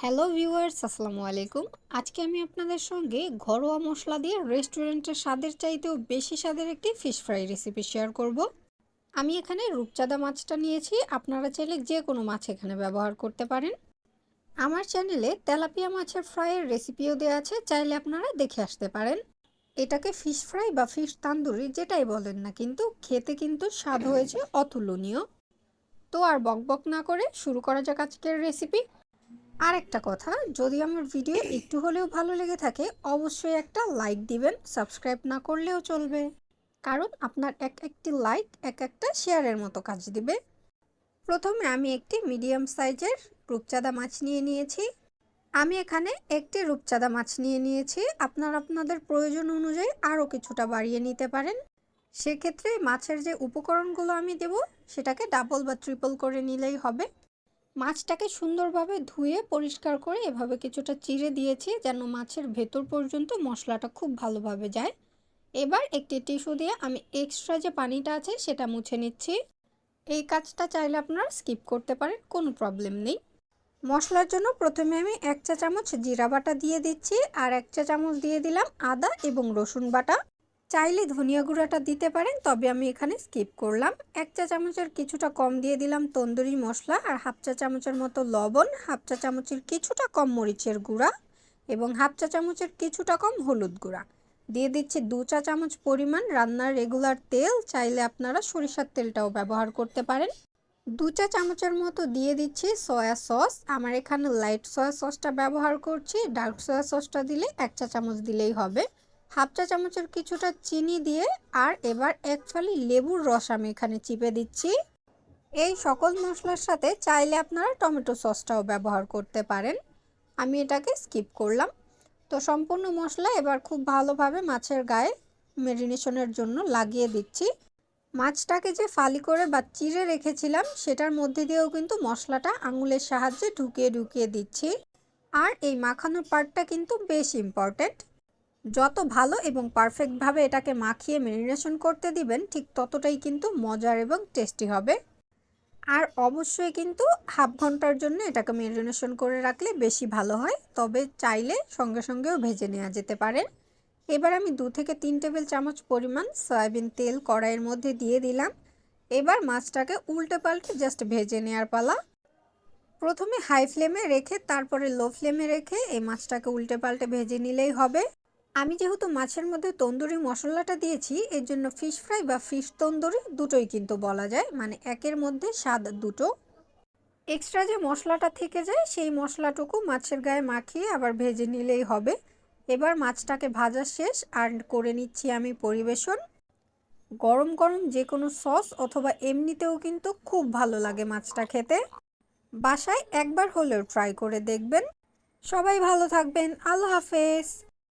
Hello viewers, আসসালামু আলাইকুম। আজকে আমি আপনাদের সঙ্গে ঘরোয়া মশলা দিয়ে রেস্টুরেন্টের স্বাদের চাইতেও বেশি স্বাদের একটি ফিশ ফ্রাই রেসিপি শেয়ার করব। আমি এখানে রূপচাঁদা মাছটা নিয়েছি, আপনারা চাইলে যে কোনো মাছ এখানে ব্যবহার করতে পারেন। আমার চ্যানেলে তেলাপিয়া মাছের ফ্রাইয়ের রেসিপিও দেওয়া আছে, চাইলে আপনারা দেখে আসতে পারেন। এটাকে ফিশ ফ্রাই বা ফিশ তান্দুরি যেটাই বলেন না, কিন্তু খেতে কিন্তু স্বাদ হয়েছে অতুলনীয়। তো আর বকবক না করে শুরু করা যাক আজকের রেসিপি। আর একটা কথা, যদি আমার ভিডিও একটু হলেও ভালো লেগে থাকে অবশ্যই একটা লাইক দিবেন, সাবস্ক্রাইব না করলেও চলবে, কারণ আপনার একটি লাইক একটা শেয়ারের মতো কাজ দিবে। প্রথমে আমি একটি মিডিয়াম সাইজের রূপচাঁদা মাছ নিয়ে নিয়েছি। আমি এখানে একটি রূপচাঁদা মাছ নিয়ে নিয়েছি, আপনারা আপনাদের প্রয়োজন অনুযায়ী আরও কিছুটা বাড়িয়ে নিতে পারেন। সেক্ষেত্রে মাছের যে উপকরণগুলো আমি দেব সেটাকে ডাবল বা ট্রিপল করে নিলেই হবে। মাছটাকে সুন্দরভাবে ধুয়ে পরিষ্কার করে এভাবে কিছুটা চিড়ে দিয়েছি, যেন মাছের ভেতর পর্যন্ত মশলাটা খুব ভালোভাবে যায়। এবার একটি টিস্যু দিয়ে আমি এক্সট্রা যে পানিটা আছে সেটা মুছে নিচ্ছি। এই কাজটা চাইলে আপনারা স্কিপ করতে পারেন, কোনো প্রবলেম নেই। মশলার জন্য প্রথমে আমি 1 চা চামচ জিরা বাটা দিয়ে দিচ্ছি, আর 1 চা চামচ দিয়ে দিলাম আদা এবং রসুন বাটা। চাইলে ধনিয়া গুঁড়াটা দিতে পারেন, তবে আমি এখানে স্কিপ করলাম। 1 চা চামচের কিছুটা কম দিয়ে দিলাম তন্দুরি মশলা, আর হাফ চা চামচের মতো লবণ, হাফ চা চামচের কিছুটা কম মরিচের গুঁড়া এবং হাফ চা চামচের কিছুটা কম হলুদ গুঁড়া। দিয়ে দিচ্ছি 2 চা চামচ পরিমাণ রান্নার রেগুলার তেল, চাইলে আপনারা সরিষার তেলটাও ব্যবহার করতে পারেন। 2 চা চামচের মতো দিয়ে দিচ্ছি সয়া সস। আমার এখানে লাইট সয়া সসটা ব্যবহার করছি, ডার্ক সয়া সসটা দিলে 1 চা চামচ দিলেই হবে। হাফ চা চামচের কিছুটা চিনি দিয়ে আর এবার 1 ফালি লেবুর রস আমি এখানে চিপে দিচ্ছি। এই সকল মশলার সাথে চাইলে আপনারা টমেটো সসটাও ব্যবহার করতে পারেন, আমি এটাকে স্কিপ করলাম। তো সম্পূর্ণ মশলা এবার খুব ভালোভাবে মাছের গায়ে ম্যারিনেশনের জন্য লাগিয়ে দিচ্ছি। মাছটাকে যে ফালি করে বা চিড়ে রেখেছিলাম সেটার মধ্যে দিয়েও কিন্তু মশলাটা আঙুলের সাহায্যে ঢুকিয়ে ঢুকিয়ে দিচ্ছি। আর এই মাখানোর পার্টটা কিন্তু বেশ ইম্পর্ট্যান্ট। যত ভালো এবং পারফেক্টভাবে এটাকে মাখিয়ে ম্যারিনেশন করতে দিবেন ঠিক ততটাই কিন্তু মজার এবং টেস্টি হবে। আর অবশ্যই কিন্তু হাফ ঘন্টার জন্য এটাকে ম্যারিনেশন করে রাখলে বেশি ভালো হয়, তবে চাইলে সঙ্গে সঙ্গেও ভেজে নেওয়া যেতে পারে। এবার আমি 2 থেকে 3 টেবিল চামচ পরিমাণ সয়াবিন তেল কড়াইয়ের মধ্যে দিয়ে দিলাম। এবার মাছটাকে উল্টে পাল্টে জাস্ট ভেজে নেওয়ার পালা। প্রথমে হাই ফ্লেমে রেখে তারপরে লো ফ্লেমে রেখে এই মাছটাকে উল্টে পাল্টে ভেজে নিলেই হবে। আমি যেহেতু মাছের মধ্যে তন্দুরি মশলাটা দিয়েছি, এর জন্য ফিশ ফ্রাই বা ফিশ তন্দুরি দুটোই কিন্তু বলা যায়, মানে একের মধ্যে স্বাদ দুটো। এক্সট্রা যে মশলাটা থেকে যায় সেই মশলাটুকু মাছের গায়ে মাখিয়ে আবার ভেজে নিলেই হবে। এবার মাছটাকে ভাজা শেষ আর করে নিচ্ছি আমি পরিবেশন। গরম গরম যে কোনো সস অথবা এমনিতেও কিন্তু খুব ভালো লাগে মাছটা খেতে। বাসায় একবার হলেও ট্রাই করে দেখবেন। সবাই ভালো থাকবেন, আল্লাহ হাফেজ।